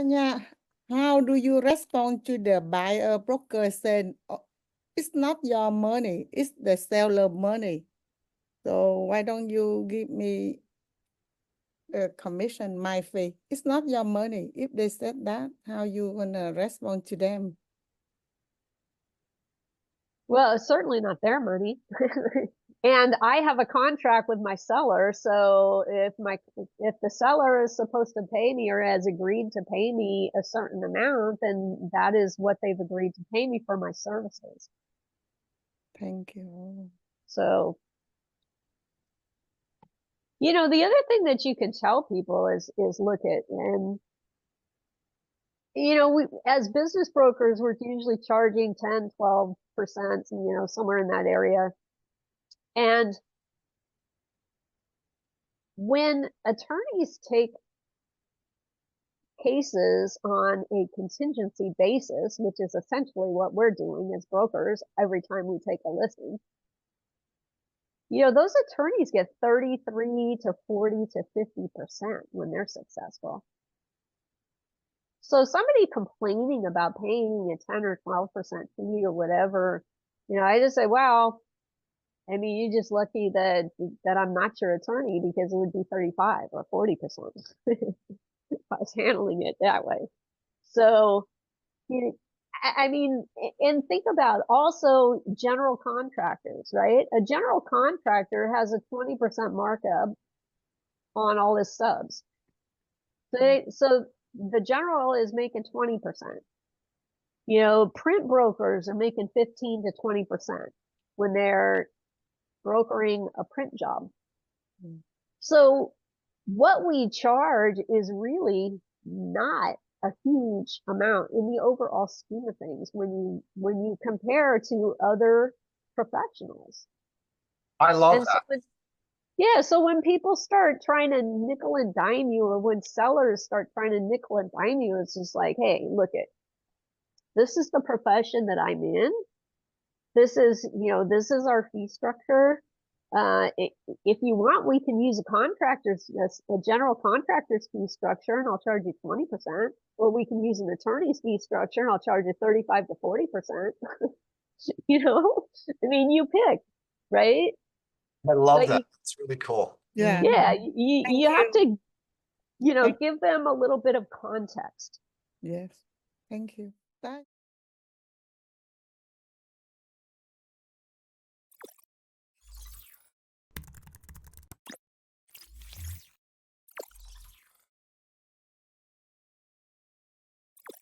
Tanya, how do you respond to the buyer broker saying, "Oh, it's not your money, it's the seller money. So why don't you give me a commission, my fee? It's not your money." If they said that, how you gonna respond to them? Well, it's certainly not their money. And I have a contract with my seller, so if the seller is supposed to pay me or has agreed to pay me a certain amount, then that is what they've agreed to pay me for my services. Thank you. So, you know, the other thing that you can tell people is look at, and you know, we as business brokers, we're usually charging 10, 12%, you know, somewhere in that area. And when attorneys take cases on a contingency basis, which is essentially what we're doing as brokers every time we take a listing, you know, those attorneys get 33 to 40 to 50% when they're successful. So somebody complaining about paying a 10 or 12% fee or whatever, you know, I just say, well, I mean, you're just lucky that I'm not your attorney, because it would be 35 or 40% if I was handling it that way. So, you know, I mean, and think about also general contractors, right? A general contractor has a 20% markup on all his subs. So the general is making 20%. You know, print brokers are making 15 to 20% when they're brokering a print job. So what we charge is really not a huge amount in the overall scheme of things when you compare to other professionals. I love And so that. yeah, so when people start trying to nickel and dime you, or when sellers start trying to nickel and dime you, it's just like, hey, look it, this is the profession that I'm in. This is, you know, this is our fee structure. If you want, we can use a general contractor's fee structure, and I'll charge you 20%, or we can use an attorney's fee structure, and I'll charge you 35 to 40%. You know, I mean, you pick, right? I love But that. It's really cool. Yeah. yeah, Thank you have to, you know, Thank- give them a little bit of context. Yes. Thank you. Bye.